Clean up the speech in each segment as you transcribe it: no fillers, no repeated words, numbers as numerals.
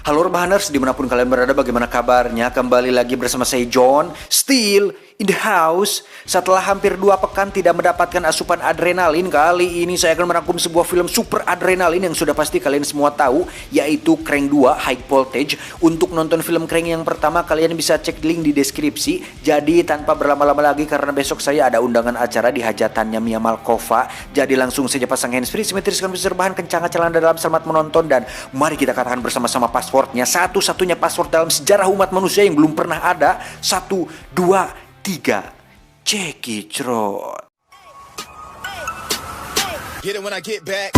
Halo Rebahaners, dimanapun kalian berada, bagaimana kabarnya? Kembali lagi bersama saya John, still in the house. Setelah hampir 2 pekan tidak mendapatkan asupan adrenalin, kali ini saya akan merangkum sebuah film super adrenalin yang sudah pasti kalian semua tahu, yaitu Crank 2 High Voltage. Untuk nonton film Crank yang pertama, kalian bisa cek link di deskripsi. Jadi tanpa berlama-lama lagi, karena besok saya ada undangan acara di hajatannya Mia Malkova. Jadi langsung saja pasang handsfree, simetriskan rebahan, kencang celana dalam, selamat menonton. Dan mari kita katakan bersama-sama passwordnya, satu-satunya password dalam sejarah umat manusia yang belum pernah ada. 1, 2, 3, cekicrot. Get it when I get back.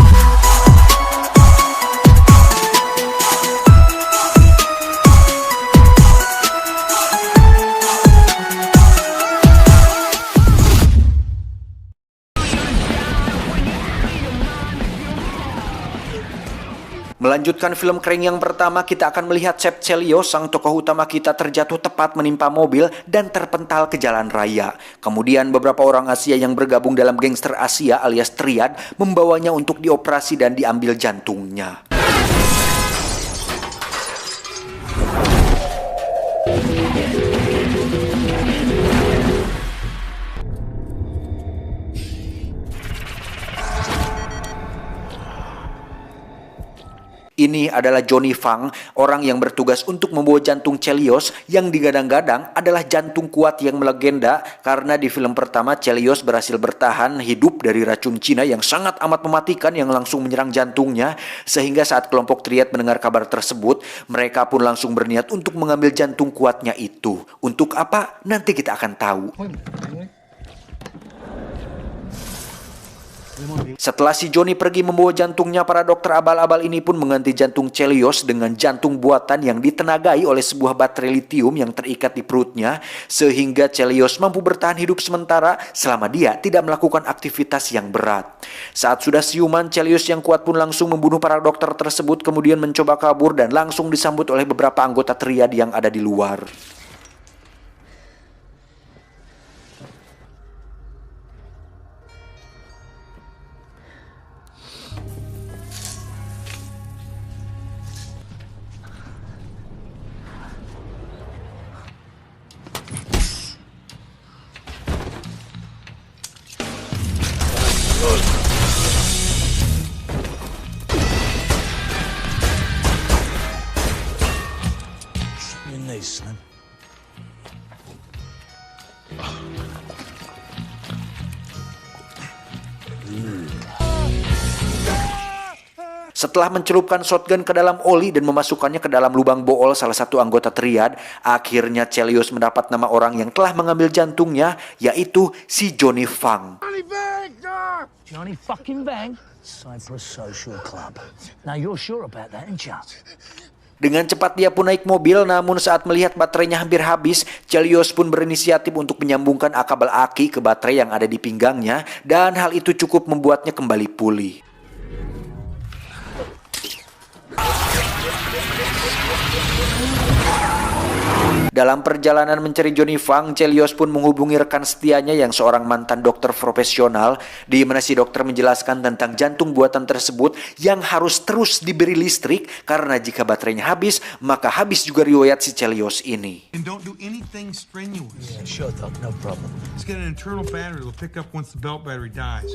Melanjutkan film Crank yang pertama, kita akan melihat Chef Chelios, sang tokoh utama kita, terjatuh tepat menimpa mobil dan terpental ke jalan raya. Kemudian beberapa orang Asia yang bergabung dalam gangster Asia alias Triad membawanya untuk dioperasi dan diambil jantungnya. Ini adalah Johnny Fang, orang yang bertugas untuk membawa jantung Chelios yang digadang-gadang adalah jantung kuat yang melegenda, karena di film pertama Chelios berhasil bertahan hidup dari racun Cina yang sangat amat mematikan yang langsung menyerang jantungnya, sehingga saat kelompok Triad mendengar kabar tersebut, mereka pun langsung berniat untuk mengambil jantung kuatnya itu. Untuk apa? Nanti kita akan tahu. Setelah si Johnny pergi membawa jantungnya, para dokter abal-abal ini pun mengganti jantung Chelios dengan jantung buatan yang ditenagai oleh sebuah baterai litium yang terikat di perutnya, sehingga Chelios mampu bertahan hidup sementara selama dia tidak melakukan aktivitas yang berat. Saat sudah siuman, Chelios yang kuat pun langsung membunuh para dokter tersebut, kemudian mencoba kabur dan langsung disambut oleh beberapa anggota Triad yang ada di luar. Setelah mencelupkan shotgun ke dalam oli dan memasukkannya ke dalam lubang bool salah satu anggota Triad, akhirnya Chelios mendapat nama orang yang telah mengambil jantungnya, yaitu si Johnny Fang. Johnny fucking Bang, Cyprus Social Club. Now you're sure about that, ain't you? Dengan cepat dia pun naik mobil, namun saat melihat baterainya hampir habis, Chelios pun berinisiatif untuk menyambungkan kabel aki ke baterai yang ada di pinggangnya, dan hal itu cukup membuatnya kembali pulih. Dalam perjalanan mencari Johnny Fang, Chelios pun menghubungi rekan setianya yang seorang mantan dokter profesional, di mana si dokter menjelaskan tentang jantung buatan tersebut yang harus terus diberi listrik, karena jika baterainya habis, maka habis juga riwayat si Chelios ini. And don't do anything strenuous. Yeah, sure, Doc, no problem. Just get an internal battery that'll pick up once the belt battery dies.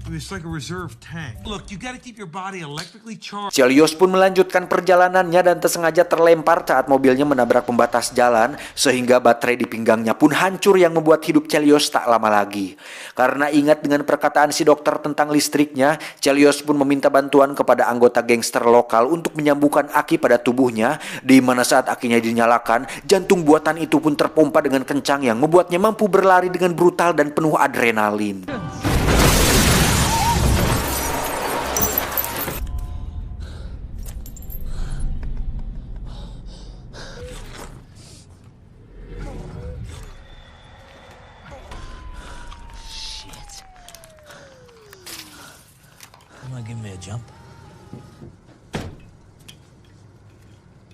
It's like a reserve tank. Look, you gotta keep your body electrically charged. Chelios pun melanjutkan perjalanannya dan tersengaja terlempar saat mobilnya menabrak pembatas jalan, sehingga baterai di pinggangnya pun hancur yang membuat hidup Chelios tak lama lagi. Karena ingat dengan perkataan si dokter tentang listriknya, Chelios pun meminta bantuan kepada anggota gangster lokal untuk menyambungkan aki pada tubuhnya, di mana saat akinya dinyalakan, jantung buatan itu pun terpompa dengan kencang yang membuatnya mampu berlari dengan brutal dan penuh adrenalin. Come on, give me a jump.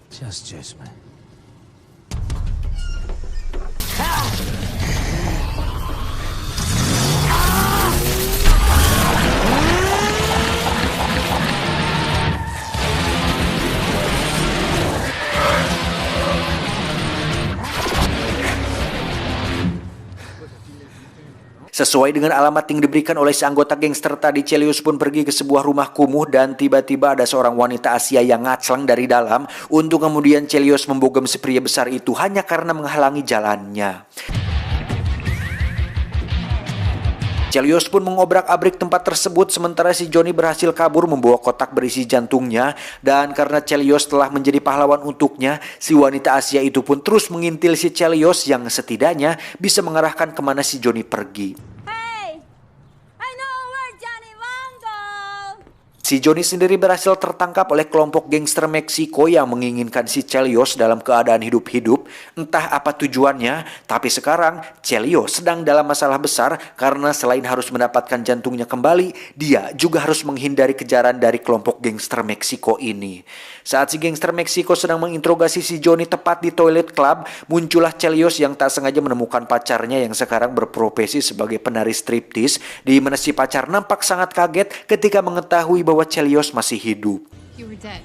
Just man. Sesuai dengan alamat yang diberikan oleh si anggota gangster tadi, Chelios pun pergi ke sebuah rumah kumuh dan tiba-tiba ada seorang wanita Asia yang ngaclang dari dalam untuk kemudian Chelios membogem si pria besar itu hanya karena menghalangi jalannya. Chelios pun mengobrak-abrik tempat tersebut sementara si Johnny berhasil kabur membawa kotak berisi jantungnya, dan karena Chelios telah menjadi pahlawan untuknya, si wanita Asia itu pun terus mengintil si Chelios yang setidaknya bisa mengarahkan kemana si Johnny pergi. Hey, I know where Johnny Mango. Si Johnny sendiri berhasil tertangkap oleh kelompok gangster Meksiko yang menginginkan si Chelios dalam keadaan hidup-hidup. Entah apa tujuannya, tapi sekarang Chelios sedang dalam masalah besar karena selain harus mendapatkan jantungnya kembali, dia juga harus menghindari kejaran dari kelompok gangster Meksiko ini. Saat si gangster Meksiko sedang menginterogasi si Johnny tepat di toilet club, muncullah Chelios yang tak sengaja menemukan pacarnya yang sekarang berprofesi sebagai penari striptease, di mana si pacar nampak sangat kaget ketika mengetahui bahwa Chelios masih hidup. You were dead.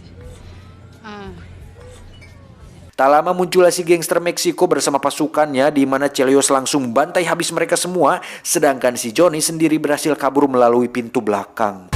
Tak lama muncullah si gangster Meksiko bersama pasukannya, di mana Chelios langsung membantai habis mereka semua, sedangkan si Johnny sendiri berhasil kabur melalui pintu belakang.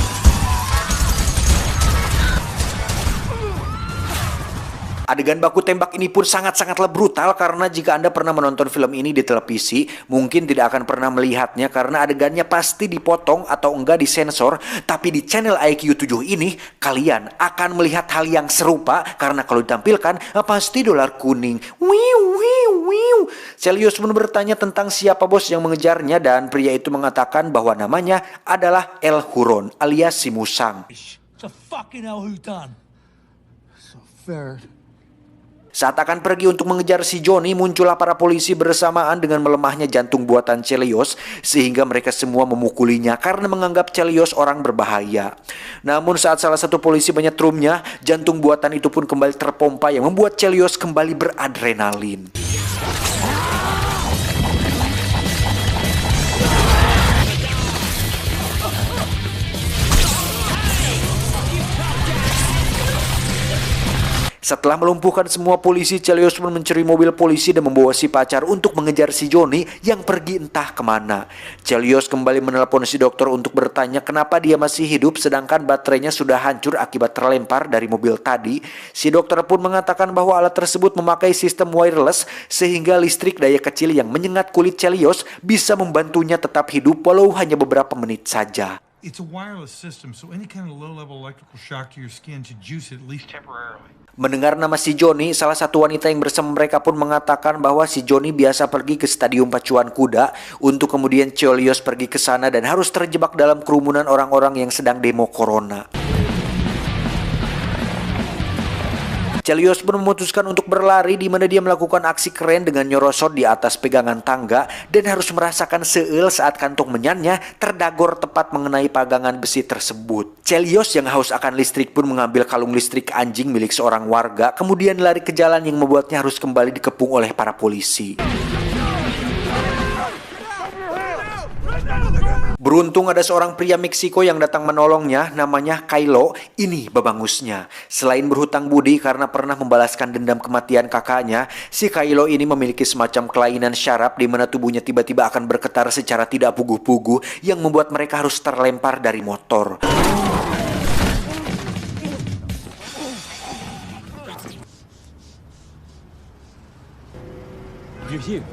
Adegan baku tembak ini pun sangat-sangatlah brutal karena jika Anda pernah menonton film ini di televisi, mungkin tidak akan pernah melihatnya karena adegannya pasti dipotong atau enggak disensor. Tapi di channel IQ7 ini, kalian akan melihat hal yang serupa karena kalau ditampilkan, pasti dolar kuning. Wiu, wiu, wiu. Chelios pun bertanya tentang siapa bos yang mengejarnya dan pria itu mengatakan bahwa namanya adalah El Huron alias si Musang. It's a fucking hell who done. So fair. Saat akan pergi untuk mengejar si Johnny, muncullah para polisi bersamaan dengan melemahnya jantung buatan Chelios, sehingga mereka semua memukulinya karena menganggap Chelios orang berbahaya. Namun saat salah satu polisi menyetrumnya, jantung buatan itu pun kembali terpompa yang membuat Chelios kembali beradrenalin. Setelah melumpuhkan semua polisi, Chelios pun mencuri mobil polisi dan membawa si pacar untuk mengejar si Johnny yang pergi entah kemana. Chelios kembali menelpon si dokter untuk bertanya kenapa dia masih hidup sedangkan baterainya sudah hancur akibat terlempar dari mobil tadi. Si dokter pun mengatakan bahwa alat tersebut memakai sistem wireless sehingga listrik daya kecil yang menyengat kulit Chelios bisa membantunya tetap hidup walau hanya beberapa menit saja. It's a wireless system, so any kind of low-level electrical shock to your skin should juice it at least temporarily. Mendengar nama si Johnny, salah satu wanita yang bersama mereka pun mengatakan bahwa si Johnny biasa pergi ke stadium pacuan kuda untuk kemudian Chelios pergi ke sana dan harus terjebak dalam kerumunan orang-orang yang sedang demo corona. Chelios pun memutuskan untuk berlari di mana dia melakukan aksi keren dengan nyorosot di atas pegangan tangga dan harus merasakan seul saat kantong menyannya terdagor tepat mengenai pagangan besi tersebut. Chelios yang haus akan listrik pun mengambil kalung listrik anjing milik seorang warga, kemudian lari ke jalan yang membuatnya harus kembali dikepung oleh para polisi. Beruntung ada seorang pria Meksiko yang datang menolongnya, namanya Kylo. Ini babangusnya. Selain berhutang budi karena pernah membalaskan dendam kematian kakaknya, si Kylo ini memiliki semacam kelainan syaraf di mana tubuhnya tiba-tiba akan bergetar secara tidak puguh-puguh yang membuat mereka harus terlempar dari motor. You're here.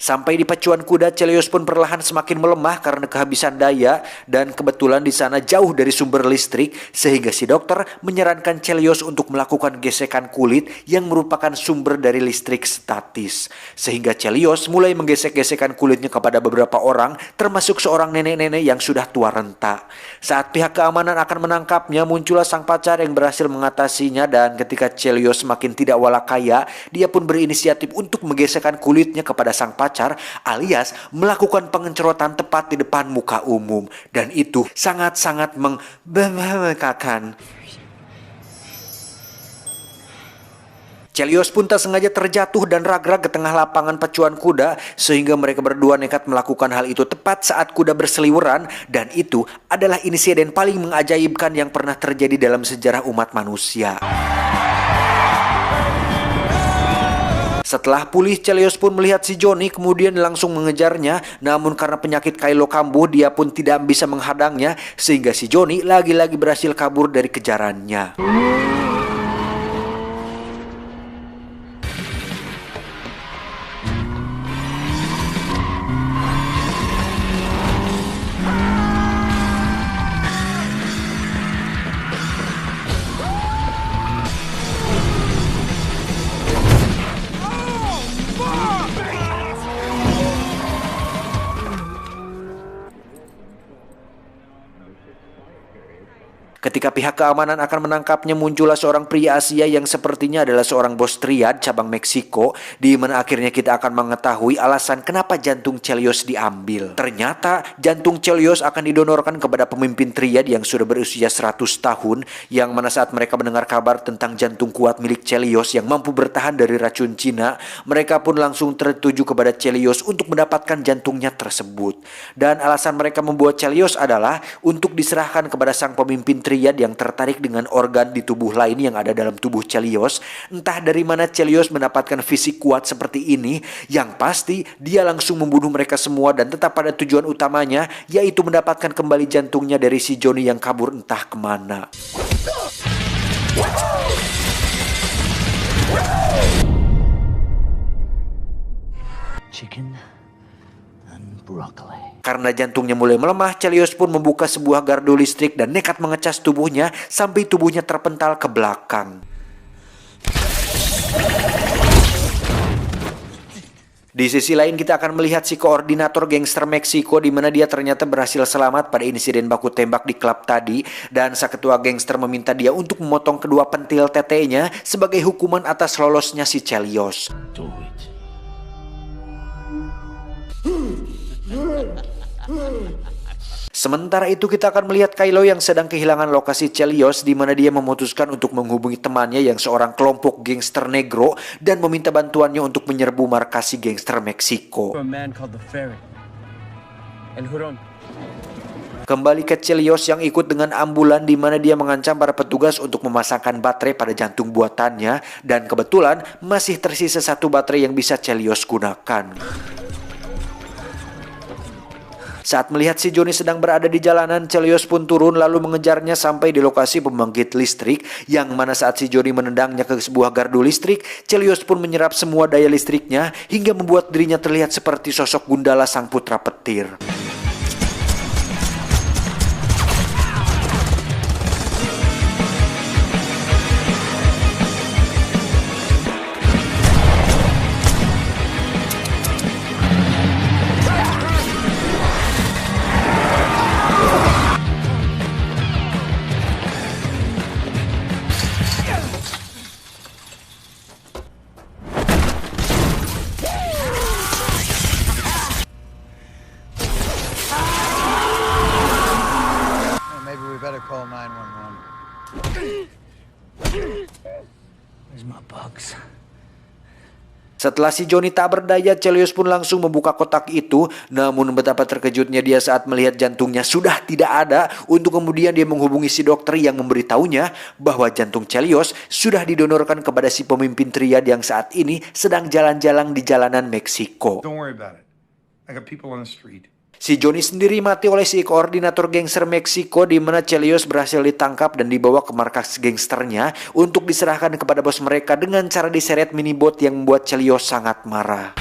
Sampai di pacuan kuda, Chelios pun perlahan semakin melemah karena kehabisan daya dan kebetulan di sana jauh dari sumber listrik sehingga si dokter menyarankan Chelios untuk melakukan gesekan kulit yang merupakan sumber dari listrik statis. Sehingga Chelios mulai menggesek-gesekkan kulitnya kepada beberapa orang termasuk seorang nenek-nenek yang sudah tua renta. Saat pihak keamanan akan menangkapnya, muncullah sang pacar yang berhasil mengatasinya dan ketika Chelios semakin tidak walakaya, dia pun berinisiatif untuk menggesekkan kulitnya kepada sang pacar alias melakukan pengencerotan tepat di depan muka umum dan itu sangat-sangat membanggakan. Chelios pun tak sengaja terjatuh dan rag-rag ke tengah lapangan pacuan kuda sehingga mereka berdua nekat melakukan hal itu tepat saat kuda berseliweran dan itu adalah insiden paling mengajaibkan yang pernah terjadi dalam sejarah umat manusia. Setelah pulih, Chelios pun melihat si Johnny kemudian langsung mengejarnya. Namun karena penyakit Kylo kambuh, dia pun tidak bisa menghadangnya sehingga si Johnny lagi-lagi berhasil kabur dari kejarannya. Ketika pihak keamanan akan menangkapnya, muncullah seorang pria Asia yang sepertinya adalah seorang bos triad cabang Meksiko, di mana akhirnya kita akan mengetahui alasan kenapa jantung Chelios diambil. Ternyata jantung Chelios akan didonorkan kepada pemimpin triad yang sudah berusia 100 tahun, yang mana saat mereka mendengar kabar tentang jantung kuat milik Chelios yang mampu bertahan dari racun Cina, mereka pun langsung tertuju kepada Chelios untuk mendapatkan jantungnya tersebut. Dan alasan mereka membuat Chelios adalah untuk diserahkan kepada sang pemimpin triad yang tertarik dengan organ di tubuh lain yang ada dalam tubuh Chelios. Entah dari mana Chelios mendapatkan fisik kuat seperti ini, yang pasti dia langsung membunuh mereka semua dan tetap pada tujuan utamanya, yaitu mendapatkan kembali jantungnya dari si Johnny yang kabur entah kemana. Chicken and broccoli. Karena jantungnya mulai melemah, Chelios pun membuka sebuah gardu listrik dan nekat mengecas tubuhnya sampai tubuhnya terpental ke belakang. Di sisi lain kita akan melihat si koordinator gangster Meksiko, di mana dia ternyata berhasil selamat pada insiden baku tembak di klub tadi, dan sang ketua gangster meminta dia untuk memotong kedua pentil tetenya sebagai hukuman atas lolosnya si Chelios. Do it. Sementara itu kita akan melihat Kylo yang sedang kehilangan lokasi Chelios, di mana dia memutuskan untuk menghubungi temannya yang seorang kelompok gangster negro dan meminta bantuannya untuk menyerbu markas gangster Meksiko. Kembali ke Chelios yang ikut dengan ambulan, di mana dia mengancam para petugas untuk memasangkan baterai pada jantung buatannya, dan kebetulan masih tersisa satu baterai yang bisa Chelios gunakan. Saat melihat si Johnny sedang berada di jalanan, Chelios pun turun lalu mengejarnya sampai di lokasi pembangkit listrik, yang mana saat si Johnny menendangnya ke sebuah gardu listrik, Chelios pun menyerap semua daya listriknya hingga membuat dirinya terlihat seperti sosok Gundala sang putra petir. Call 911. Where's my bugs? Setelah si Johnny tak berdaya, Chelios pun langsung membuka kotak itu. Namun betapa terkejutnya dia saat melihat jantungnya sudah tidak ada, untuk kemudian dia menghubungi si dokter yang memberitahunya bahwa jantung Chelios sudah didonorkan kepada si pemimpin triad yang saat ini sedang jalan-jalan di jalanan Meksiko. Don't worry about it. I got people on the street. Si Johnny sendiri mati oleh si koordinator gangster Meksiko, di mana Chelios berhasil ditangkap dan dibawa ke markas gangsternya untuk diserahkan kepada bos mereka dengan cara diseret minibot yang membuat Chelios sangat marah.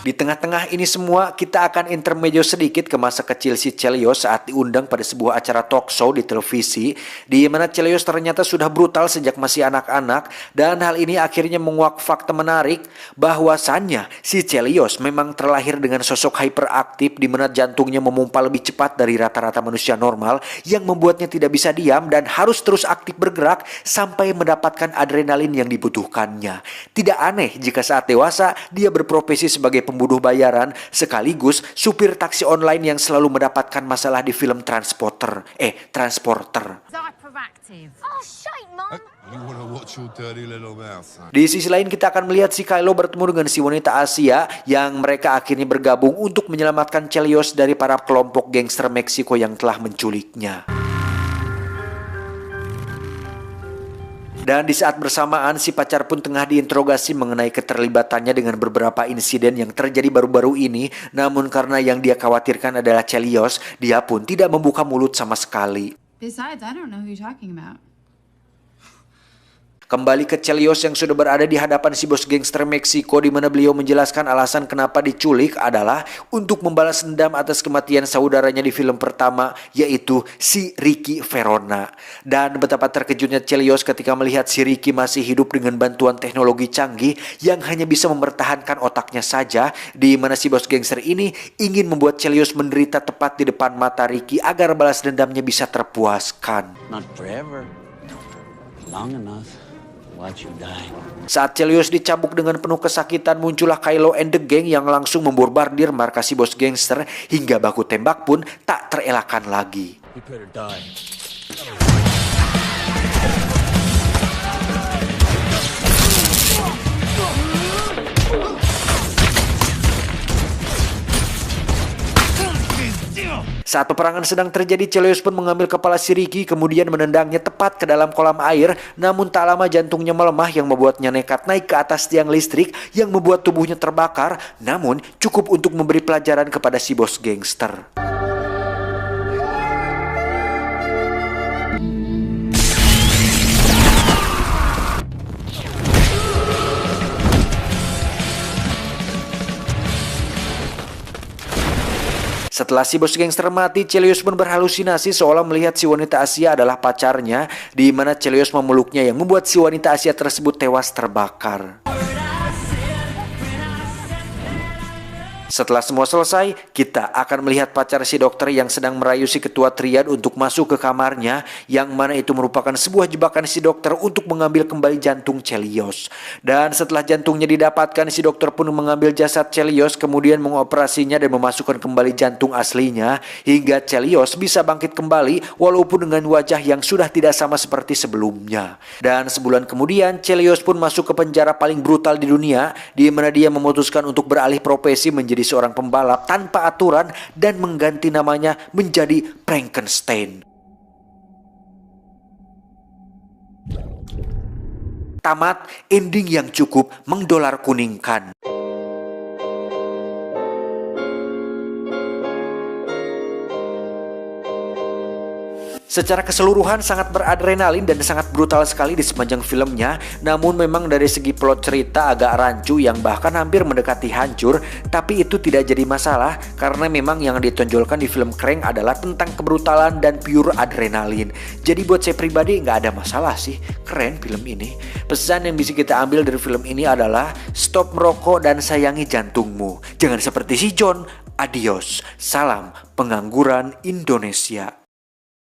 Di tengah-tengah ini semua, kita akan intermezzo sedikit ke masa kecil si Chelios saat diundang pada sebuah acara talk show di televisi, di mana Chelios ternyata sudah brutal sejak masih anak-anak, dan hal ini akhirnya menguak fakta menarik bahwasannya si Chelios memang terlahir dengan sosok hyperaktif, di mana jantungnya memompa lebih cepat dari rata-rata manusia normal, yang membuatnya tidak bisa diam dan harus terus aktif bergerak sampai mendapatkan adrenalin yang dibutuhkannya. Tidak aneh jika saat dewasa dia berprofesi sebagai pembunuh bayaran sekaligus supir taksi online yang selalu mendapatkan masalah di film Transporter. Hyperactive. Oh, shite, Mom. You wanna watch your dirty little mouth, son? Di sisi lain kita akan melihat si Kylo bertemu dengan si wanita Asia, yang mereka akhirnya bergabung untuk menyelamatkan Chelios dari para kelompok gangster Meksiko yang telah menculiknya. Dan di saat bersamaan si pacar pun tengah diinterogasi mengenai keterlibatannya dengan beberapa insiden yang terjadi baru-baru ini. Namun karena yang dia khawatirkan adalah Chelios, dia pun tidak membuka mulut sama sekali. Besides, I don't know who you're talking about. Kembali ke Chelios yang sudah berada di hadapan si bos gangster Meksiko, di mana beliau menjelaskan alasan kenapa diculik adalah untuk membalas dendam atas kematian saudaranya di film pertama, yaitu si Ricky Verona. Dan betapa terkejutnya Chelios ketika melihat si Ricky masih hidup dengan bantuan teknologi canggih yang hanya bisa mempertahankan otaknya saja, di mana si bos gangster ini ingin membuat Chelios menderita tepat di depan mata Ricky agar balas dendamnya bisa terpuaskan. Not forever. Long enough. Watch you die. Saat Chelios dicambuk dengan penuh kesakitan, muncullah Kylo and the Gang yang langsung memborbardir markas si bos gangster hingga baku tembak pun tak terelakkan lagi. You better die. Saat peperangan sedang terjadi, Chelios pun mengambil kepala si Ricky kemudian menendangnya tepat ke dalam kolam air. Namun tak lama jantungnya melemah yang membuatnya nekat naik ke atas tiang listrik yang membuat tubuhnya terbakar. Namun cukup untuk memberi pelajaran kepada si bos gangster. Setelah si bos gangster mati, Chelios pun berhalusinasi seolah melihat si wanita Asia adalah pacarnya, di mana Chelios memeluknya yang membuat si wanita Asia tersebut tewas terbakar. Setelah semua selesai, kita akan melihat pacar si dokter yang sedang merayu si ketua triad untuk masuk ke kamarnya, yang mana itu merupakan sebuah jebakan si dokter untuk mengambil kembali jantung Chelios. Dan setelah jantungnya didapatkan, si dokter pun mengambil jasad Chelios kemudian mengoperasinya dan memasukkan kembali jantung aslinya hingga Chelios bisa bangkit kembali walaupun dengan wajah yang sudah tidak sama seperti sebelumnya. Dan sebulan kemudian, Chelios pun masuk ke penjara paling brutal di dunia, di mana dia memutuskan untuk beralih profesi menjadi seorang pembalap tanpa aturan dan mengganti namanya menjadi Frankenstein. Tamat ending yang cukup mengdolar kuningkan. Secara keseluruhan sangat beradrenalin dan sangat brutal sekali di sepanjang filmnya. Namun memang dari segi plot cerita agak rancu yang bahkan hampir mendekati hancur. Tapi itu tidak jadi masalah karena memang yang ditonjolkan di film Crank adalah tentang kebrutalan dan pure adrenalin. Jadi buat saya pribadi nggak ada masalah sih, keren film ini. Pesan yang bisa kita ambil dari film ini adalah stop merokok dan sayangi jantungmu. Jangan seperti si John. Adios. Salam pengangguran Indonesia.